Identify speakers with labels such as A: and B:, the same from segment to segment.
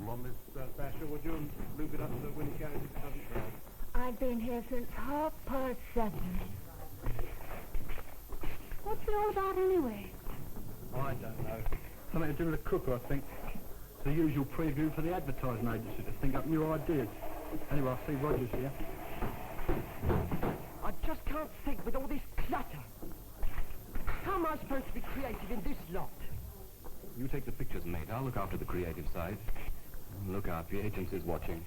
A: on, Miss Thatcher, would you? And loop it up so when it goes, it doesn't drag.
B: I've been here since 7:30. What's it all about anyway?
A: I don't know. Something to do with the cooker, I think. It's the usual preview for the advertising agency to think up new ideas. Anyway, I see Roger's here.
C: I just can't think with all this clutter. How am I supposed to be creative in this lot?
D: You take the pictures, mate. I'll look after the creative side. Look out, the agency's watching.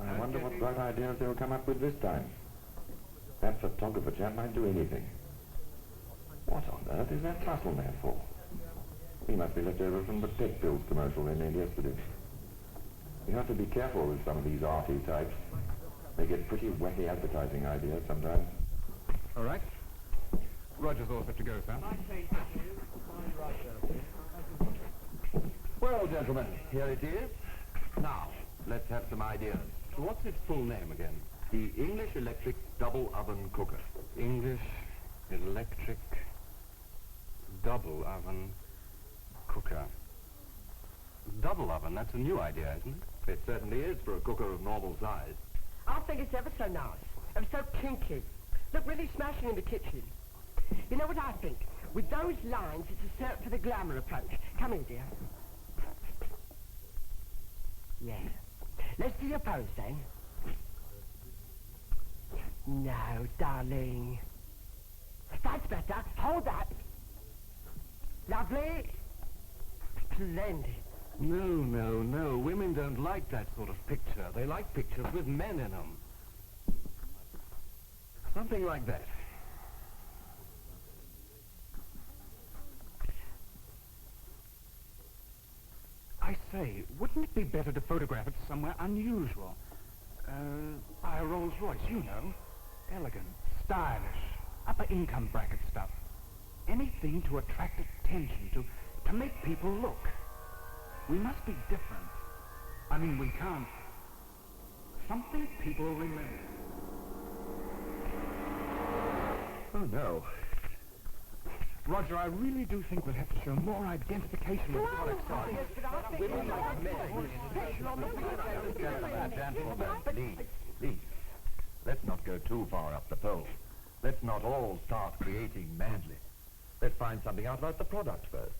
E: I wonder what bright ideas they'll come up with this time. That photographer chap might do anything. What on earth is that muscle man for? He must be left over from the pet pills commercial they made yesterday. You have to be careful with some of these arty types. They get pretty wacky advertising ideas sometimes.
D: All right. Roger's all set to go, sir.
E: Well, gentlemen, here it is. Now, let's have some ideas.
D: What's its full name again?
E: The English Electric Double Oven Cooker.
D: English Electric Double Oven Cooker. Double oven, that's a new idea, isn't it?
E: It certainly is for a cooker of normal size.
C: I think it's ever so nice, ever so kinky. Look, really smashing in the kitchen. You know what I think? With those lines, it's a search for the glamour approach. Come in, dear. Yeah. Let's do your pose, then. No, darling. That's better. Hold that. Lovely. Splendid.
D: No. Women don't like that sort of picture. They like pictures with men in them. Something like that.
F: I say, wouldn't it be better to photograph it somewhere unusual? By a Rolls Royce, you know. Elegant, stylish, upper income bracket stuff. Anything to attract attention, to make people look. We must be different. I mean, we can't. Something people remember.
E: Oh, no.
F: Roger, I really do think we'll have to show more identification with the product side.
E: Gentlemen, please. Let's not go too far up the pole. Let's not all start creating madly. Let's find something out about the product first.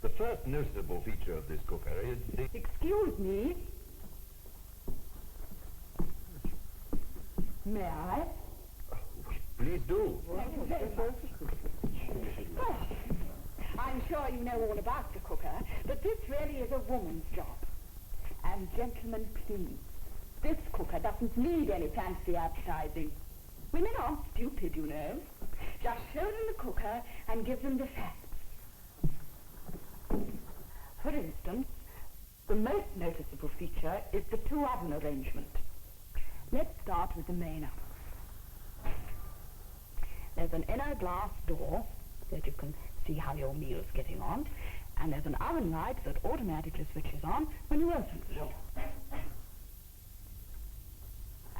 E: The first noticeable feature of this cooker is the...
B: Excuse me. May I?
E: Please do.
B: Thank you very much. Oh, I'm sure you know all about the cooker, but this really is a woman's job. And gentlemen, please, this cooker doesn't need any fancy advertising. Women aren't stupid, you know. Just show them the cooker and give them the facts. For instance, the most noticeable feature is the two-oven arrangement. Let's start with the main oven. There's an inner glass door that you can see how your meal's getting on, and there's an oven light that automatically switches on when you open the door.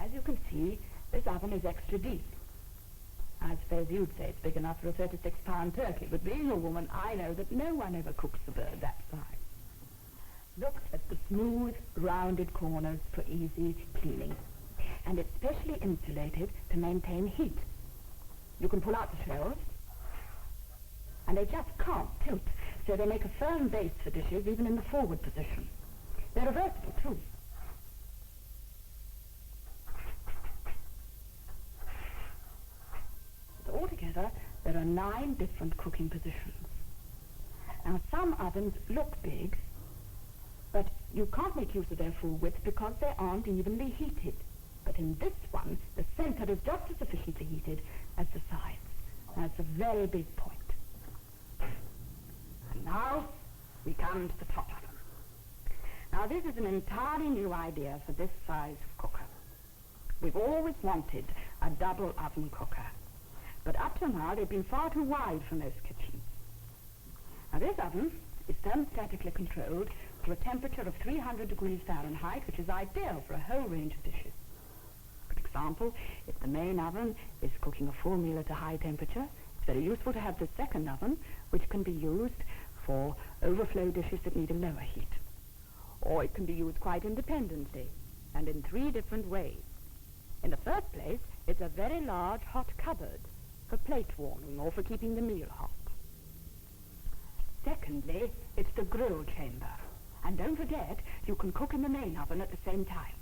B: As you can see, this oven is extra deep. I suppose you'd say it's big enough for a 36-pound turkey, but being a woman, I know that no one ever cooks a bird that size. Look at the smooth, rounded corners for easy cleaning. And it's specially insulated to maintain heat. You can pull out the shelves, and they just can't tilt, so they make a firm base for dishes even in the forward position. They're reversible, too. So altogether, there are 9 different cooking positions. Now, some ovens look big, but you can't make use of their full width because they aren't evenly heated. But in this one, the center is just as sufficiently heated as the sides. That's a very big point. And now, we come to the top oven. Now, this is an entirely new idea for this size cooker. We've always wanted a double oven cooker, but up to now, they've been far too wide for most kitchens. Now, this oven is thermostatically controlled to a temperature of 300 degrees Fahrenheit, which is ideal for a whole range of dishes. But example, if the main oven is cooking a full meal at a high temperature, it's very useful to have the second oven, which can be used for overflow dishes that need a lower heat. Or it can be used quite independently, and in 3 different ways. In the first place, it's a very large hot cupboard for plate warming or for keeping the meal hot. Secondly, it's the grill chamber. And don't forget, you can cook in the main oven at the same time.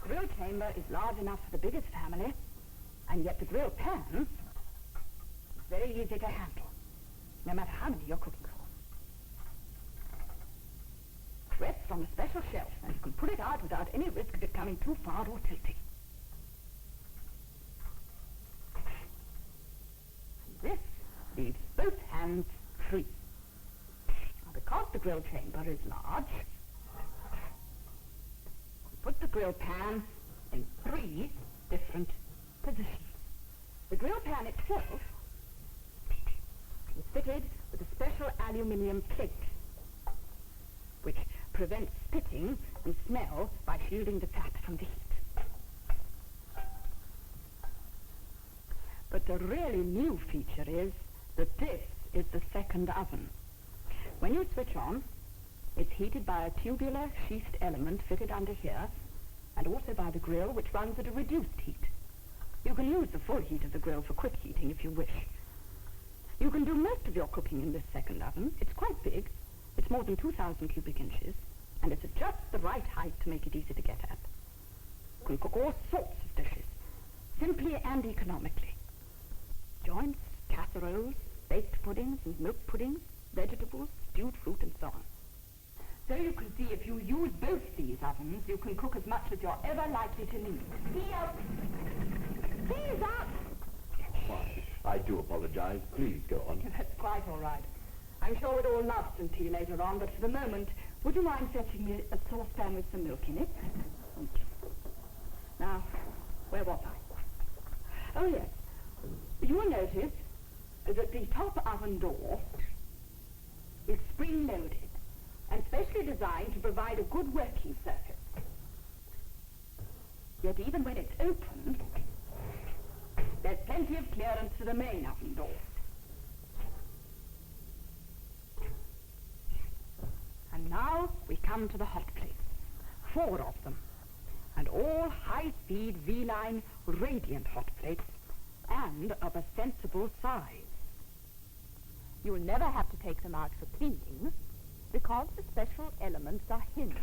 B: The grill chamber is large enough for the biggest family, and yet the grill pan is very easy to handle, no matter how many you're cooking for. It rests on a special shelf, and you can pull it out without any risk of it coming too far or tilting. This leaves both hands free. Now, because the grill chamber is large, we put the grill pan in 3 different positions. The grill pan itself is fitted with a special aluminium plate, which prevents spitting and smell by shielding the fat from the heat. But the really new feature is that this is the second oven. When you switch on, it's heated by a tubular sheathed element fitted under here, and also by the grill, which runs at a reduced heat. You can use the full heat of the grill for quick heating if you wish. You can do most of your cooking in this second oven. It's quite big. It's more than 2,000 cubic inches, and it's at just the right height to make it easy to get at. You can cook all sorts of dishes, simply and economically. Joints, casseroles, baked puddings and milk puddings, vegetables, stewed fruit, and so on. So you can see if you use both these ovens, you can cook as much as you're ever likely to need. Please up!
E: Why, I do apologize. Please go on.
B: That's quite all right. I'm sure we'd all love some tea later on, but for the moment, would you mind fetching me a saucepan with some milk in it? Thank you. Now, where was I? Oh, yes. You will notice that the top oven door is spring-loaded and specially designed to provide a good working surface. Yet even when it's open, there's plenty of clearance to the main oven door. And now we come to the hot plates, 4 of them, and all high-speed V-line radiant hot plates, and of a sensible size. You'll never have to take them out for cleaning, because the special elements are hinged,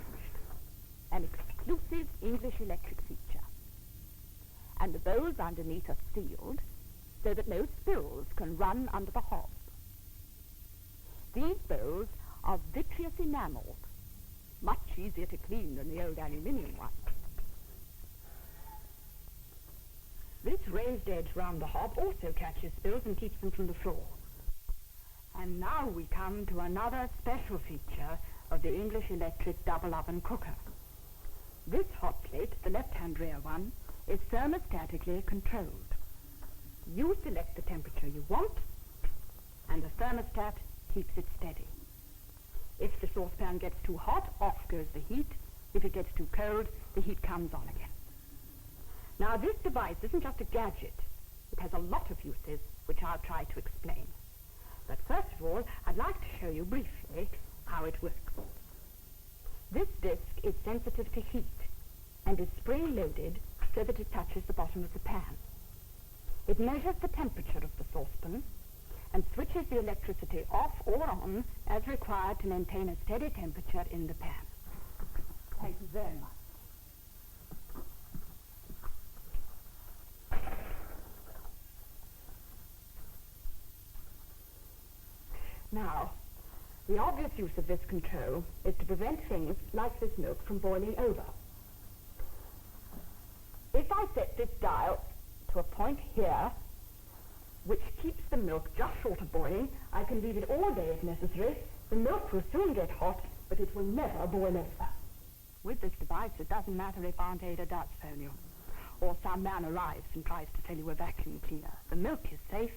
B: an exclusive English electric feature. And the bowls underneath are sealed, so that no spills can run under the hob. These bowls are vitreous enameled, much easier to clean than the old aluminium ones. This raised edge round the hob also catches spills and keeps them from the floor. And now we come to another special feature of the English electric double oven cooker. This hot plate, the left-hand rear one, is thermostatically controlled. You select the temperature you want, and the thermostat keeps it steady. If the saucepan gets too hot, off goes the heat. If it gets too cold, the heat comes on again. Now, this device isn't just a gadget. It has a lot of uses, which I'll try to explain. But first of all, I'd like to show you briefly how it works. This disc is sensitive to heat and is spring-loaded so that it touches the bottom of the pan. It measures the temperature of the saucepan and switches the electricity off or on as required to maintain a steady temperature in the pan. Thank you very much. Now, the obvious use of this control is to prevent things like this milk from boiling over. If I set this dial to a point here, which keeps the milk just short of boiling, I can leave it all day if necessary. The milk will soon get hot, but it will never boil over. With this device, it doesn't matter if Aunt Ada does phone you, or some man arrives and tries to sell you a vacuum cleaner. The milk is safe,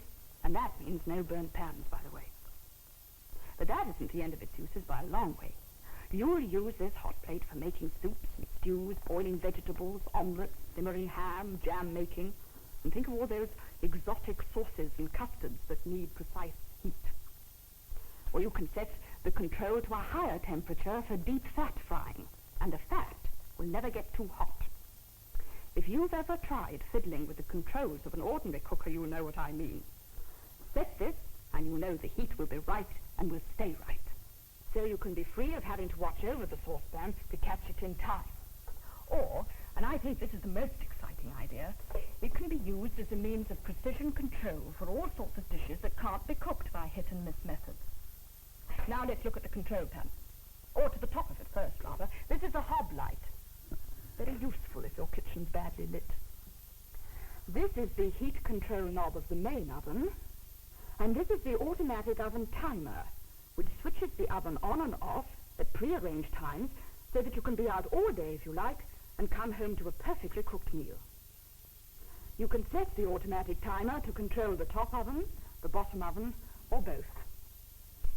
B: And that means no burnt pans, by the way. But that isn't the end of its uses by a long way. You'll use this hot plate for making soups and stews, boiling vegetables, omelettes, simmering ham, jam making, and think of all those exotic sauces and custards that need precise heat. Or you can set the control to a higher temperature for deep fat frying, and the fat will never get too hot. If you've ever tried fiddling with the controls of an ordinary cooker, you'll know what I mean. Set this, and you'll know the heat will be right and will stay right. So you can be free of having to watch over the saucepan to catch it in time. Or, and I think this is the most exciting idea, it can be used as a means of precision control for all sorts of dishes that can't be cooked by hit-and-miss methods. Now let's look at the control panel. Or to the top of it first, rather. This is a hob light. Very useful if your kitchen's badly lit. This is the heat control knob of the main oven, and this is the automatic oven timer, which switches the oven on and off at prearranged times so that you can be out all day if you like and come home to a perfectly cooked meal. You can set the automatic timer to control the top oven, the bottom oven, or both.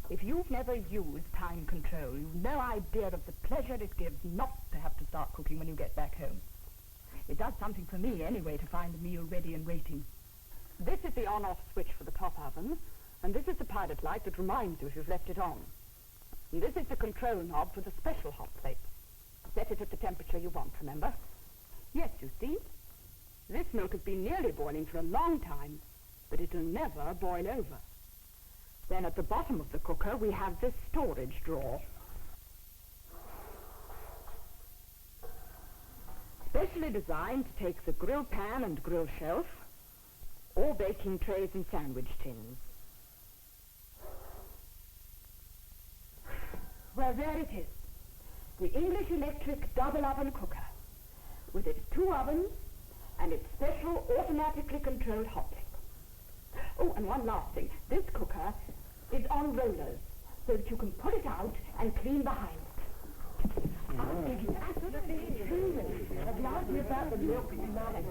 B: If you've never used time control, you've no idea of the pleasure it gives not to have to start cooking when you get back home. It does something for me, anyway, to find the meal ready and waiting. This is the on-off switch for the top oven, and this is the pilot light that reminds you if you've left it on. And this is the control knob for the special hot plate. Set it at the temperature you want, remember? Yes, you see? This milk has been nearly boiling for a long time, but it'll never boil over. Then at the bottom of the cooker, we have this storage drawer. Specially designed to take the grill pan and grill shelf, or baking trays and sandwich tins. Well, there it is. The English electric double oven cooker, with its 2 ovens and its special automatically controlled hot plate. Oh, and one last thing. This cooker is on rollers, so that you can pull it out and clean behind it. I'll give you absolutely about the milk you manage.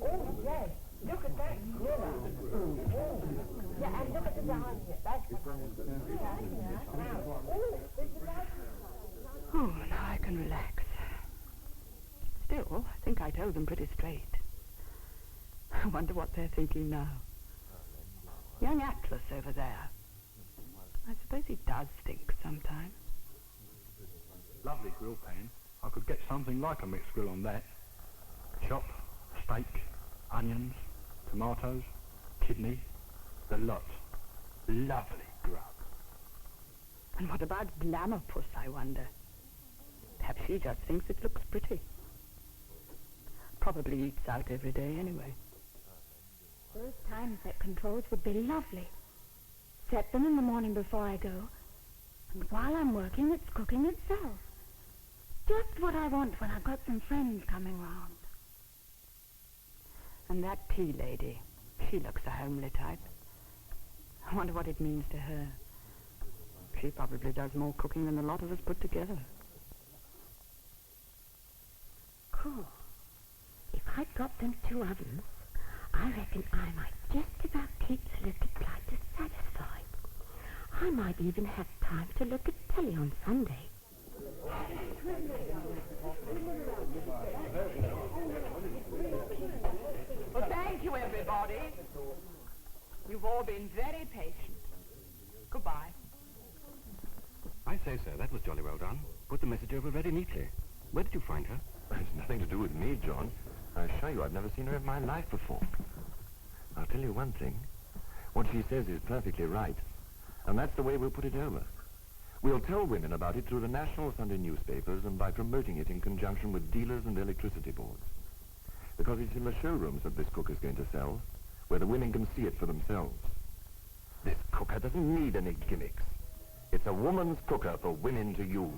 B: Oh, yes. Look at that squirrel. Yeah, and look at the down here. That's oh, now I can relax. Still, I think I told them pretty straight. I wonder what they're thinking now. Young Atlas over there. I suppose he does stink sometimes.
A: Lovely grill pan. I could get something like a mixed grill on that. Chop, steak, onions, tomatoes, kidney, the lot. Lovely grub.
B: And what about Glamour puss, I wonder? Perhaps she just thinks it looks pretty. Probably eats out every day anyway.
G: Those time set controls would be lovely. Set them in the morning before I go, and while I'm working, it's cooking itself. Just what I want when I've got some friends coming round.
B: And that tea lady, she looks a homely type. I wonder what it means to her. She probably does more cooking than a lot of us put together.
G: Cool. If I'd got them 2 ovens, I reckon I might just about keep the little blighter satisfied. I might even have time to look at telly on Sunday.
B: Well, thank you, everybody. You've all been very patient. Goodbye.
D: I say, sir, that was jolly well done. Put the message over very neatly. Where did you find her?
E: It's nothing to do with me, John. I assure you I've never seen her in my life before. I'll tell you one thing. What she says is perfectly right. And that's the way we'll put it over. We'll tell women about it through the national Sunday newspapers and by promoting it in conjunction with dealers and electricity boards. Because it's in the showrooms that this cooker's going to sell, where the women can see it for themselves. This cooker doesn't need any gimmicks. It's a woman's cooker for women to use.